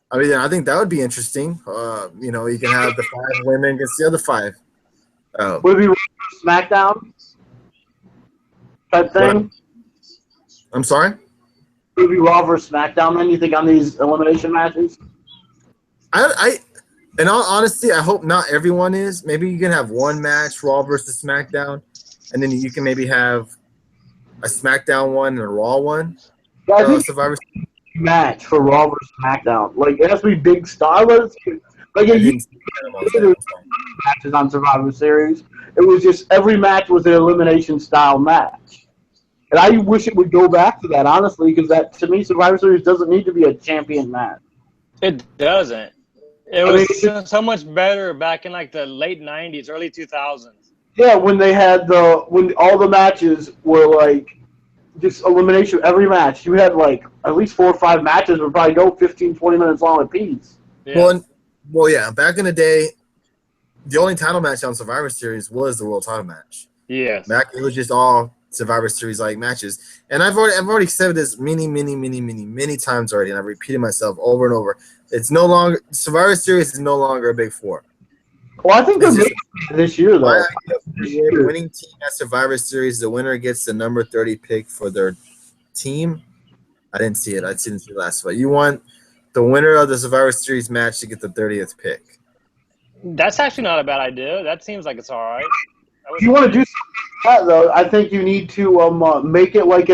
I mean, I think that would be interesting. You can have the 5 women against the other 5. Would it be SmackDown type thing? I'm sorry? Would it be Raw versus SmackDown then, you think, on these elimination matches? In all honesty, I hope not everyone is. Maybe you can have one match, Raw versus SmackDown, and then you can maybe have a SmackDown one and a Raw one. Yeah, I think Survivor match for Raw versus SmackDown. Like, it has to be big stars. Like, matches on Survivor Series. It was just every match was an elimination style match. And I wish it would go back to that, honestly, because that, to me, Survivor Series doesn't need to be a champion match. It doesn't. It was so much better back in like the late 90s, early 2000s. Yeah, when they had when all the matches were like just elimination every match. You had like at least 4 or 5 matches would probably go 15, 20 minutes long apiece. Yeah. Well, yeah. Back in the day, the only title match on Survivor Series was the world title match. Yeah. Back it was just all Survivor Series like matches, and I've already said this many times already, and I've repeated myself over and over. It's no longer Survivor Series is no longer a Big 4. Well, I think this year though. The winning team at Survivor Series, the winner gets the number 30 pick for their team. I didn't see it. I didn't see it last week. You want the winner of the Survivor Series match to get the 30th pick. That's actually not a bad idea. That seems like it's all right. If you want to do something like that, though, I think you need to make it like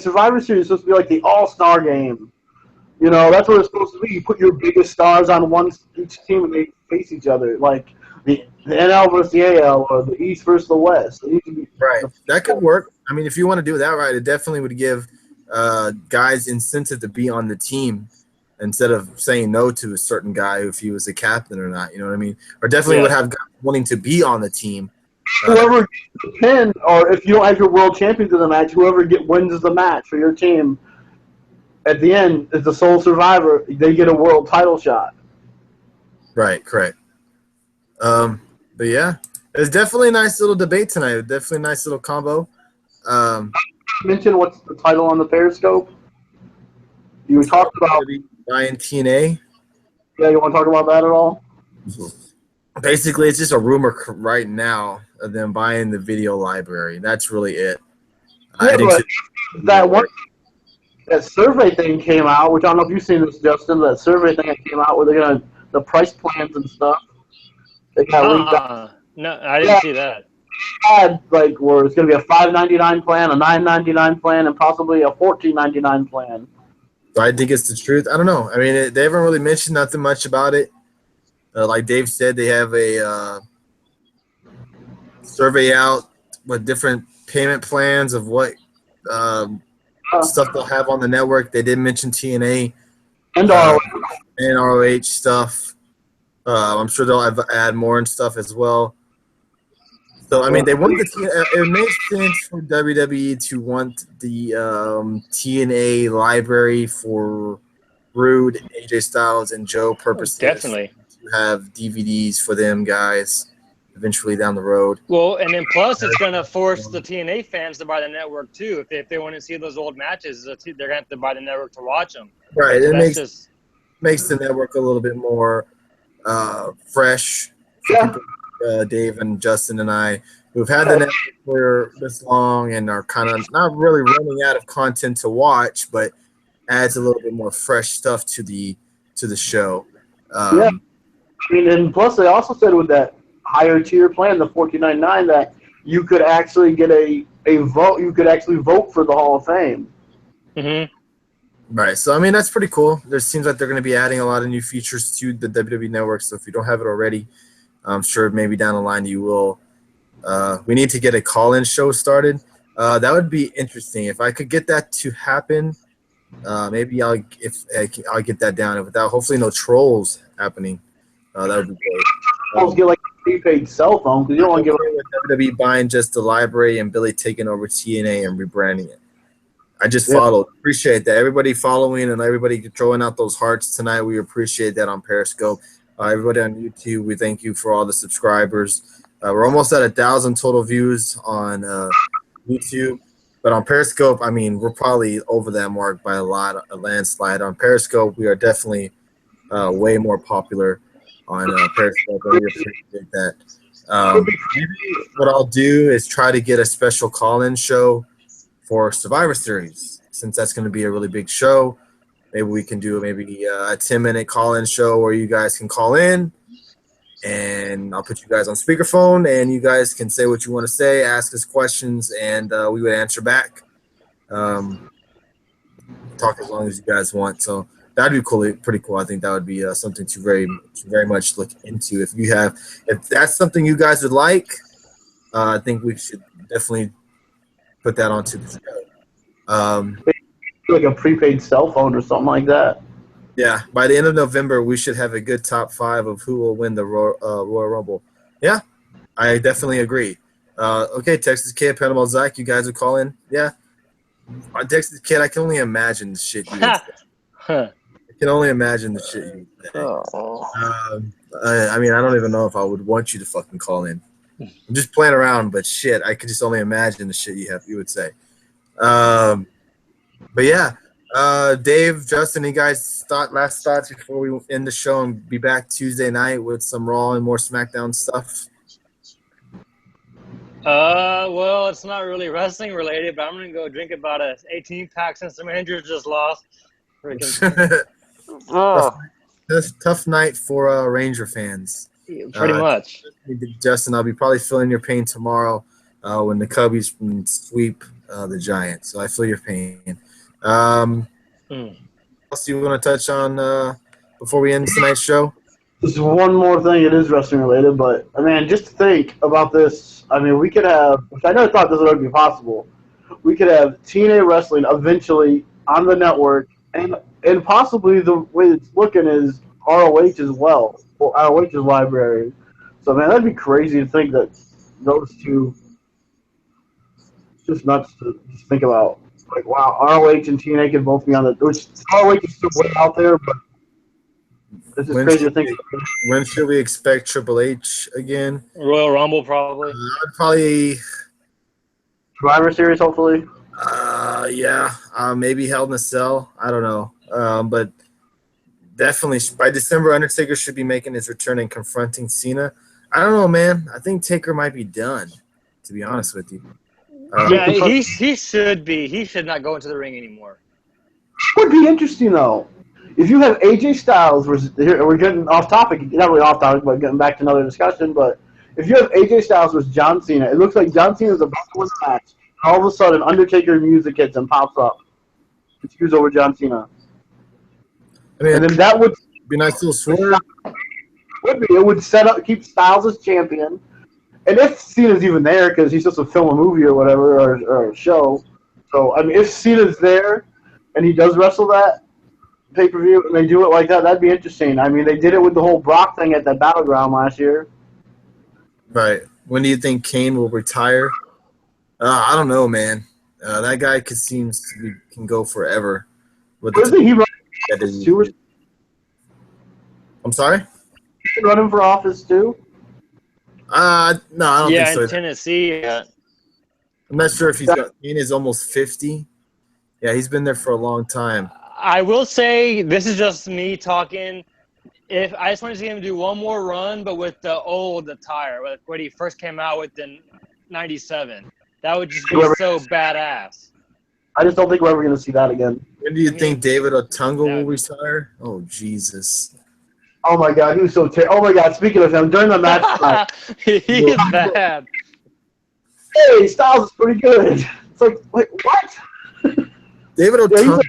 Survivor Series is supposed to be like the All-Star game. You know, that's what it's supposed to be. You put your biggest stars on each team and they face each other. Like The NL versus the AL, or the East versus the West. Right. That could work. I mean, if you want to do that right, it definitely would give guys incentive to be on the team instead of saying no to a certain guy if he was a captain or not. You know what I mean? Or definitely would have guys wanting to be on the team. Whoever gets the pin, or if you don't have your world champions in the match, whoever wins the match for your team at the end is the sole survivor. They get a world title shot. Right, correct. But yeah, it's definitely a nice little debate tonight. Definitely a nice little combo. Mention what's the title on the Periscope? You talked about Ryan TNA. Yeah, you want to talk about that at all? Basically, it's just a rumor right now of them buying the video library. That's really it. That survey thing came out, which I don't know if you've seen this, Justin. That survey thing that came out where they're gonna the price plans and stuff. They got leaked out. No, I didn't see that. Had where it's gonna be a $5.99 plan, a $9.99 plan, and possibly a $14.99 plan. So I think it's the truth. I don't know. I mean, they haven't really mentioned nothing much about it. Like Dave said, they have a survey out with different payment plans of what stuff they'll have on the network. They did mention TNA and ROH stuff. I'm sure they'll add more and stuff as well. So I mean, they want it makes sense for WWE to want the TNA library for Rude, AJ Styles, and Joe purposes. Definitely to have DVDs for them guys eventually down the road. Well, and then plus it's going to force the TNA fans to buy the network too. If they want to see those old matches, they're going to have to buy the network to watch them. Right. It makes the network a little bit more fresh. Yeah. Dave and Justin and I, who've had the network for this long and are kind of not really running out of content to watch, but adds a little bit more fresh stuff to the show. Yeah. I mean, and plus they also said with that higher tier plan, the $14.99, that you could actually get a vote. You could actually vote for the Hall of Fame. Mm-hmm. Right. So I mean, that's pretty cool. There seems like they're going to be adding a lot of new features to the WWE network. So if you don't have it already, I'm sure maybe down the line you will. We need to get a call-in show started. That would be interesting. If I could get that to happen, maybe I'll get that down. Without hopefully no trolls happening, that would be great. Get like a prepaid cell phone because you don't want to get WWE buying just the library and Billy taking over TNA and rebranding it. I just followed. Appreciate that. Everybody following and everybody throwing out those hearts tonight. We appreciate that on Periscope. Everybody on YouTube, we thank you for all the subscribers. We're almost at 1,000 total views on YouTube. But on Periscope, I mean, we're probably over that mark by a landslide. On Periscope, we are definitely way more popular on Periscope, and we appreciate that. Maybe what I'll do is try to get a special call-in show for Survivor Series, since that's going to be a really big show. Maybe we can do a 10-minute call-in show where you guys can call in, and I'll put you guys on speakerphone, and you guys can say what you want to say, ask us questions, and we would answer back. Talk as long as you guys want. So that'd be cool, pretty cool. I think that would be something to very much look into. If that's something you guys would like, I think we should definitely put that onto the show. like a prepaid cell phone or something like that. Yeah, by the end of November, we should have a good top 5 of who will win the Royal Rumble. Yeah, I definitely agree. Okay, Texas Kid, Panama Zach, you guys would call in? Yeah. Texas Kid, I can only imagine the shit you would say. I can only imagine the shit you would say. I mean, I don't even know if I would want you to fucking call in. I'm just playing around, but shit, I could just only imagine the shit you would say. But yeah, Dave, Justin, you guys last thoughts before we end the show and be back Tuesday night with some Raw and more SmackDown stuff? Well, it's not really wrestling related, but I'm gonna go drink about a 18-pack since the Rangers just lost. Tough night for Ranger fans. Pretty much. Justin, I'll be probably feeling your pain tomorrow when the Cubbies sweep the Giants. So I feel your pain. What else do you want to touch on before we end tonight's show? There's one more thing. It is wrestling related, but I mean, just think about this. I mean, we could have, which I never thought this would be possible. We could have TNA wrestling eventually on the network, and possibly the way it's looking is ROH as well, or ROH's library. So man, that'd be crazy to think that those two. It's just nuts to just think about. Like, wow, ROH and TNA can both be on the. Which ROH is still way out there, but this is When crazy to should think. when should we expect Triple H again? Royal Rumble probably. I'd probably, Survivor Series, hopefully. maybe Hell in a Cell. I don't know, but definitely by December, Undertaker should be making his return and confronting Cena. I don't know, man. I think Taker might be done, to be honest with you. Yeah, he should be. He should not go into the ring anymore. Would be interesting though. If you have AJ Styles versus, here, we're getting off topic, not really off topic, but getting back to another discussion. But if you have AJ Styles versus John Cena, it looks like John Cena is about to win the match. All of a sudden, Undertaker music hits and pops up. It's used over John Cena, I mean, and then that would be nice little swerve. it would set up keep Styles as champion. And if Cena's even there, because he's supposed to film a movie or whatever, or a show. So, I mean, if Cena's there and he does wrestle that pay-per-view and they do it like that, that'd be interesting. I mean, they did it with the whole Brock thing at that Battleground last year. Right. When do you think Kane will retire? I don't know, man. That guy can go forever. Isn't he running for office too? I'm sorry? He's running for office too? No, I don't think so. Yeah, in Tennessee. Yeah. I'm not sure if Kane is almost 50. Yeah, he's been there for a long time. I will say, this is just me talking. If I just want to see him do one more run, but with the old attire, like what he first came out with in '97, that would just be so badass. I just don't think we're ever going to see that again. When do you think David Otunga will retire? Oh, Jesus. Oh, my God. He was so terrible. Oh, my God. Speaking of him, during the match tonight, he is bad. Hey, Styles is pretty good. It's like, wait, what? David Otunga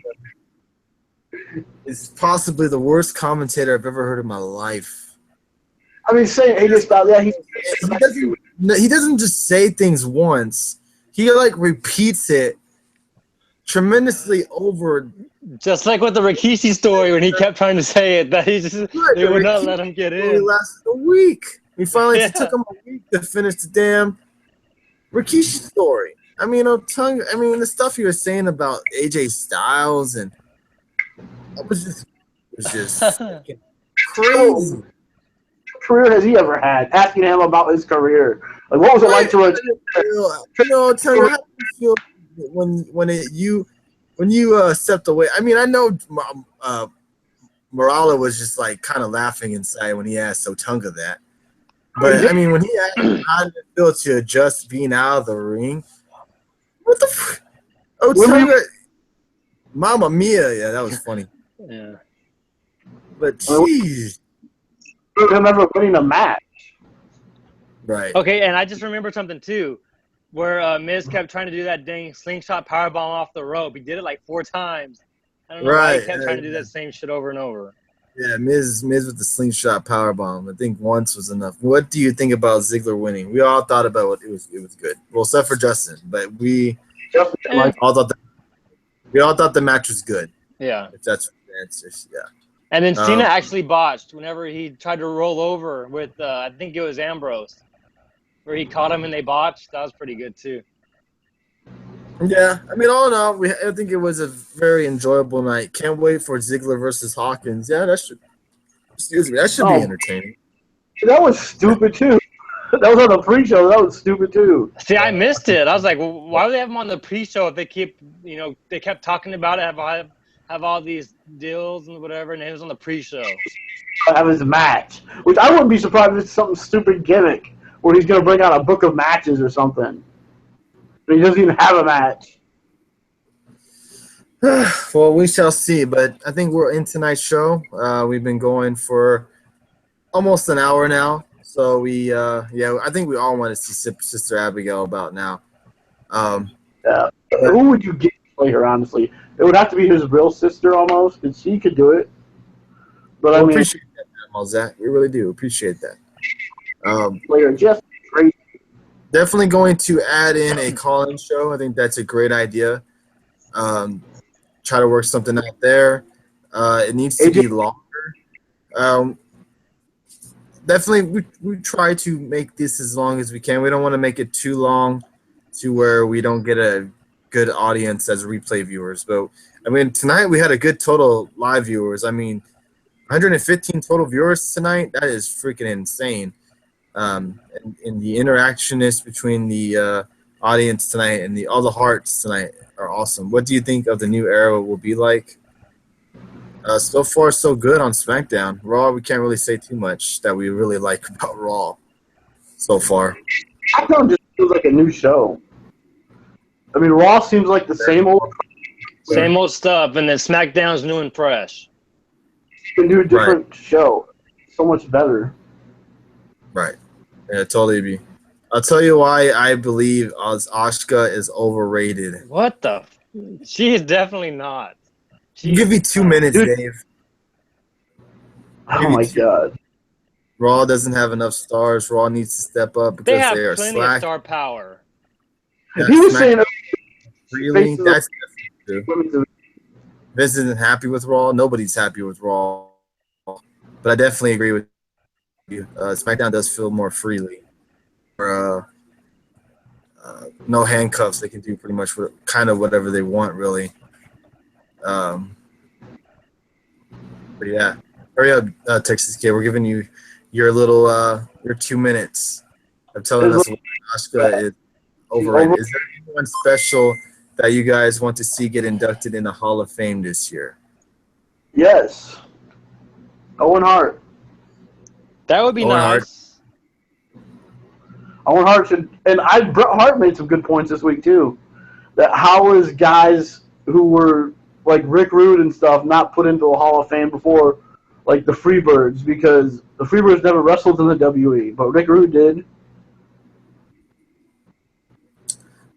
is possibly the worst commentator I've ever heard in my life. I mean, saying AJ Styles, yeah, he doesn't just say things once. He, repeats it tremendously over. Just like with the Rikishi story when he kept trying to say it, that they would not let him get in. It lasted a week. It took him a week to finish the damn Rikishi story. I mean, the stuff he was saying about AJ Styles and it was just crazy. What career has he ever had? Asking him about his career. Like, what was it like to tell me how you feel when you stepped away. I mean, I know Morala was just kind of laughing inside when he asked Otunga that. But I mean, when he asked him how did it feel to adjust being out of the ring, what the Otunga, Mamma Mia, yeah, that was funny. Yeah. But jeez. I remember winning a match. Right. Okay, and I just remembered something too, where Miz kept trying to do that dang slingshot powerbomb off the rope. He did it 4 times. I don't know why he kept trying to do that same shit over and over. Yeah, Miz with the slingshot powerbomb. I think once was enough. What do you think about Ziggler winning? We all thought about it was good. Well, except for Justin, but we all thought the match was good. Yeah. If that's the answer, yeah. And then Cena actually botched whenever he tried to roll over with, I think it was Ambrose, where he caught him and they botched. That was pretty good too. Yeah, I mean, all in all, I think it was a very enjoyable night. Can't wait for Ziggler versus Hawkins. Yeah, that should be entertaining. That was stupid too. That was on the pre-show. That was stupid too. See, I missed it. I was like, well, why would they have him on the pre-show if they they kept talking about it, have all these deals and whatever, and it was on the pre-show. Have his match, which I wouldn't be surprised if it's some stupid gimmick where he's going to bring out a book of matches or something. But he doesn't even have a match. Well, we shall see. But I think we're in tonight's show. We've been going for almost an hour now. So I think we all want to see Sister Abigail about now. Who would you get to play her, honestly? It would have to be his real sister almost, and she could do it. But I mean, appreciate that, Zach. We really do appreciate that. They're just crazy. Definitely going to add in a call-in show. I think that's a great idea. Try to work something out there. It needs to be longer. Definitely, we try to make this as long as we can. We don't want to make it too long to where we don't get a good audience as replay viewers. But, I mean, tonight we had a good total live viewers. I mean, 115 total viewers tonight. That is freaking insane. And the interactionist between the audience tonight and all the hearts tonight are awesome. What do you think of the new era will be like? So far, so good on SmackDown. Raw, we can't really say too much that we really like about Raw so far. SmackDown just feels like a new show. I mean, Raw seems like the same old stuff, and then SmackDown's new and fresh. You can do a different show. So much better. Right. Yeah, totally be. I'll tell you why I believe Asuka is overrated. What the? She is definitely not. Give me 2 minutes, Dave. Oh my God. Raw doesn't have enough stars. Raw needs to step up because They have are plenty slack. of star power. He was saying really? That's true. Vince isn't happy with Raw. Nobody's happy with Raw. But I definitely agree with you. SmackDown does feel more freely. No handcuffs. They can do pretty much kind of whatever they want, really. But yeah, hurry up, Texas Kid. We're giving you your little your 2 minutes of telling us why Asuka is overrated. Is there anyone special that you guys want to see get inducted in the Hall of Fame this year? Yes. Owen Hart. That would be nice. Owen Hart should, and Bret Hart made some good points this week too. That how is guys who were like Rick Rude and stuff not put into the Hall of Fame before, like the Freebirds, because the Freebirds never wrestled in the WWE, but Rick Rude did.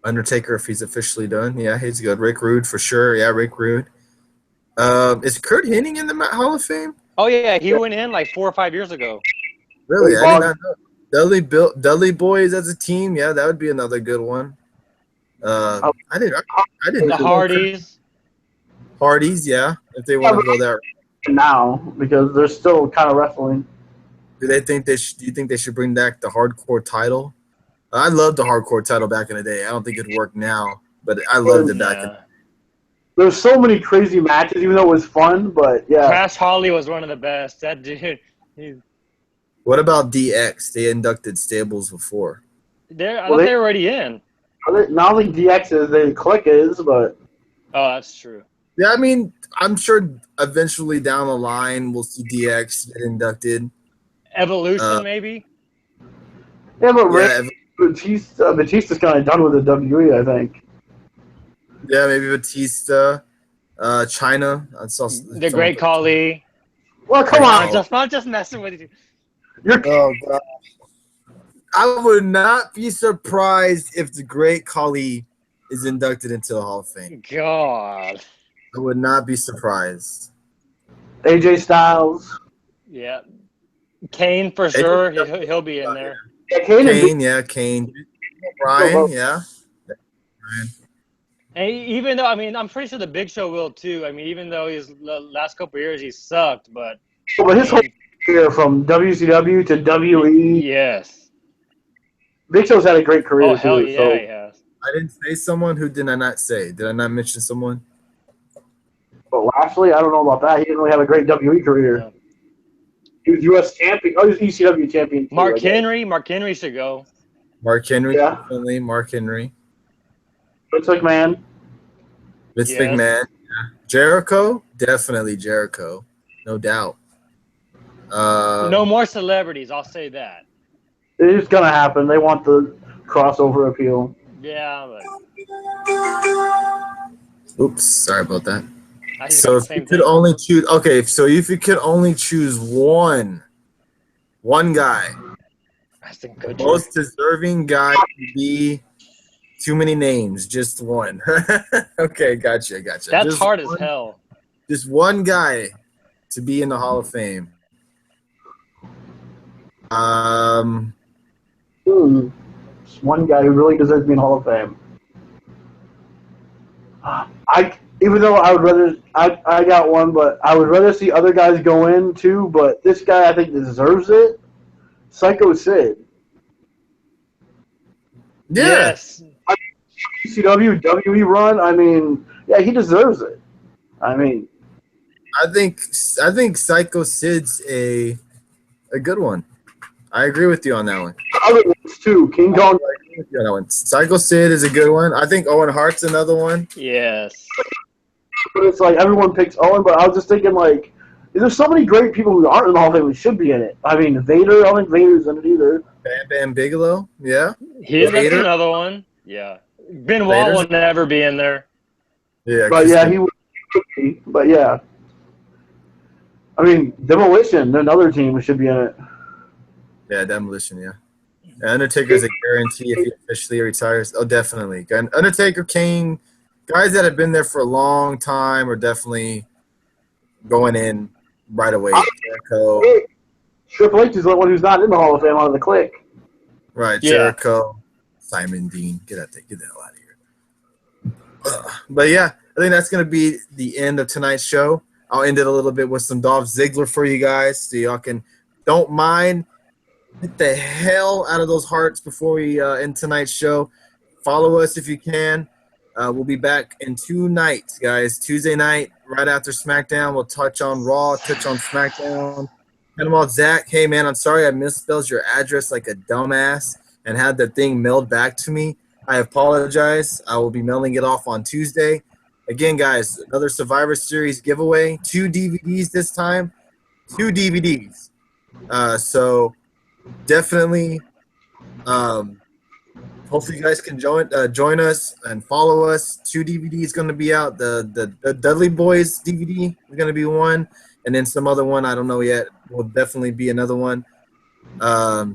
Undertaker, if he's officially done, yeah, he's good. Rick Rude for sure, yeah, Rick Rude. Is Kurt Hennig in the Hall of Fame? Oh yeah, he went in like 4 or 5 years ago. Really, I did not know. Dudley Boys as a team, yeah, that would be another good one. I didn't. The Hardys. Hardys, yeah, if they want to go there now, because they're still kind of wrestling. Do you think they should bring back the hardcore title? I loved the hardcore title back in the day. I don't think it'd work now, but I loved it back in the day. There's so many crazy matches, even though it was fun, but yeah. Crash Holly was one of the best. That dude. What about DX? They inducted Stables before. I thought they were already in. Not only DX is, the Click is, but... Oh, that's true. Yeah, I mean, I'm sure eventually down the line we'll see DX get inducted. Evolution, maybe? Yeah, but Batista's kind of done with the WWE, I think. Yeah, maybe Batista, China. The Great Khali. Well, come on. I'm just messing with you. Oh, God. I would not be surprised if the Great Khali is inducted into the Hall of Fame. God. I would not be surprised. AJ Styles. Yeah. Kane for sure. He'll be in there. Yeah, Kane. Brian, yeah. And even though, I mean, I'm pretty sure the Big Show will too. I mean, even though the last couple of years he sucked, but his whole career from WCW to WWE. Yes. Big Show's had a great career. Oh, hell yeah, he has. I didn't say someone. Who did I not say? Did I not mention someone? But Lashley, I don't know about that. He didn't really have a great WWE career. Yeah. He was U.S. champion. Oh, he was ECW champion. Too, Mark Henry should go. Mark Henry, yeah. Definitely. Mark Henry. Vince McMahon. Vince McMahon. Yeah. Jericho, definitely Jericho, no doubt. No more celebrities, I'll say that. It's gonna happen. They want the crossover appeal. Yeah, but... Oops, sorry about that. So if you could only choose, so if you could only choose one guy, that's a good most deserving guy to be, too many names, just one. Okay, gotcha. That's just hard as hell. Just one guy to be in the Hall of Fame. Um, Just one guy who really deserves to be in Hall of Fame. Even though I would rather, I got one, but I would rather see other guys go in too. But this guy, I think, deserves it. Psycho Sid. yeah, Yes. ECW, WWE run. I mean, yeah, he deserves it. I mean, I think Psycho Sid's a good one. I agree with you on that one. other ones too. King I Kong. agree with you on that one. Psycho Sid is a good one. I think Owen Hart's another one. Yes. But it's like everyone picks Owen. But I was just thinking, like, there's so many great people who aren't in the Hall of Fame who should be in it. I mean, Vader. I don't think Vader's in it either. Bam Bam Bigelow, yeah. That's Vader, another one. Yeah. Benoit Vader's, will never be in there. yeah. But yeah, he would be. But yeah, I mean, Demolition, another team who should be in it. Yeah, Demolition, yeah. Undertaker's a guarantee if he officially retires. Oh, definitely. Undertaker, Kane, guys that have been there for a long time are definitely going in right away. Jericho, Triple H is the one who's not in the Hall of Fame out of the clique. right? Yeah. Jericho, Simon Dean, get the hell out of here. But yeah, I think that's gonna be the end of tonight's show. I'll end it a little bit with some Dolph Ziggler for you guys, so y'all can don't mind. Hit the hell out of those hearts before we end tonight's show. Follow us if you can. We'll be back in 2 nights, guys. Tuesday night, right after SmackDown. We'll touch on Raw, touch on SmackDown. And about Zach, hey, man, I'm sorry I misspelled your address like a dumbass and had the thing mailed back to me. I apologize. I will be mailing it off on Tuesday. Again, guys, another Survivor Series giveaway. 2 DVDs this time. 2 DVDs. So definitely hopefully you guys can join us and follow us. 2 DVDs going to be out. The Dudley Boys DVD is going to be one, and then some other one I don't know yet will definitely be another one. Yeah,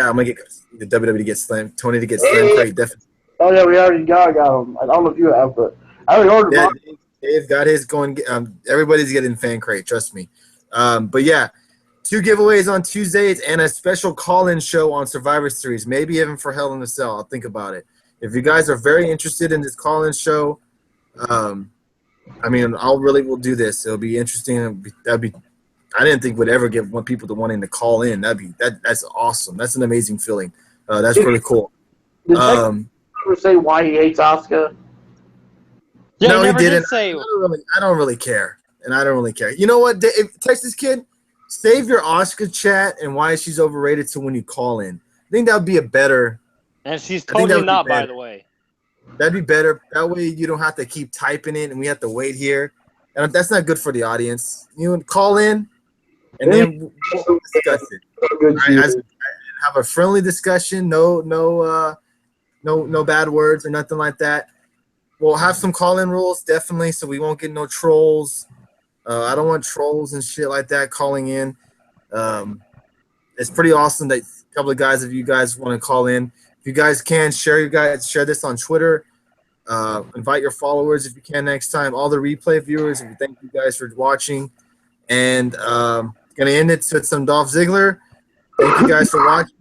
I'm gonna get the WWE to get slammed, Tony to get slammed crate definitely. Oh yeah, we already got them. I don't know if you have, but I already ordered Yeah, mine. Dave got his going. Everybody's getting fan crate, trust me. But yeah, 2 giveaways on Tuesdays and a special call-in show on Survivor Series, maybe even for Hell in a Cell. I'll think about it. If you guys are very interested in this call-in show, I mean, we'll do this. It'll be interesting. I didn't think we'd ever want people to wanting to call in. That's awesome. That's an amazing feeling. That's really cool. Did Texas ever say why he hates Asuka? Yeah, No, he never didn't. did say. I don't really care, and I don't really care. You know what, Texas kid, save your Oscar chat and why she's overrated. So when you call in, I think that would be a better. And she's I think that totally would be not, by better. the way. That'd be better. That way you don't have to keep typing it, and we have to wait here, and that's not good for the audience. You call in, and then we'll discuss it. Good All right, have a friendly discussion. No bad words or nothing like that. We'll have some call-in rules, definitely, so we won't get no trolls. I don't want trolls and shit like that calling in. It's pretty awesome that a couple of guys, if you guys want to call in, if you guys can, share this on Twitter. Invite your followers if you can next time. All the replay viewers, we thank you guys for watching. And going to end it with some Dolph Ziggler. Thank you guys for watching.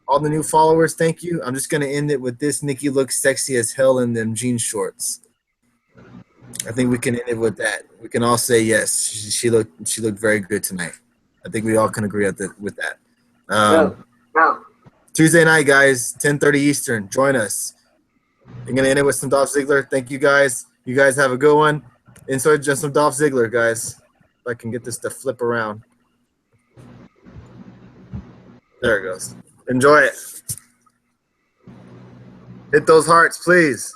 All the new followers, thank you. I'm just going to end it with this. Nikki looks sexy as hell in them jean shorts. I think we can end it with that. We can all say yes. She looked very good tonight. I think we all can agree with that. Tuesday night, guys, 10:30 Eastern. Join us. I'm going to end it with some Dolph Ziggler. Thank you, guys. You guys have a good one. Insert just some Dolph Ziggler, guys. If I can get this to flip around. There it goes. Enjoy it. Hit those hearts, please.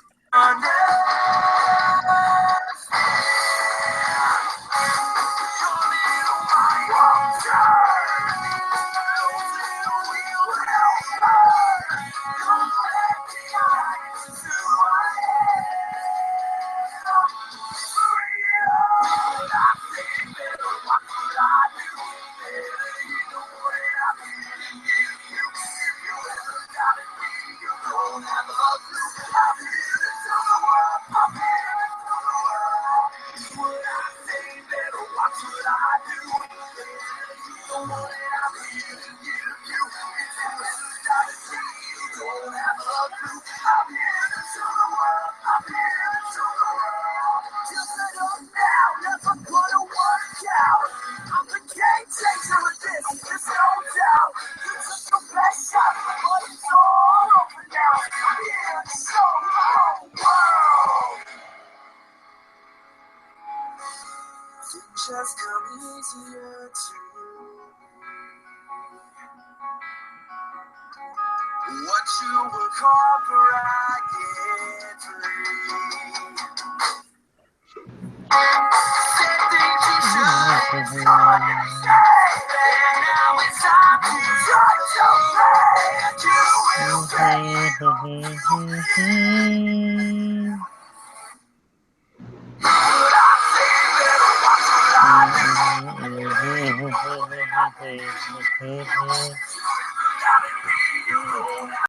Just come easier to what you would call bragging free. Said things you shouldn't say, and now it's time to start to play. You will pay. But I feel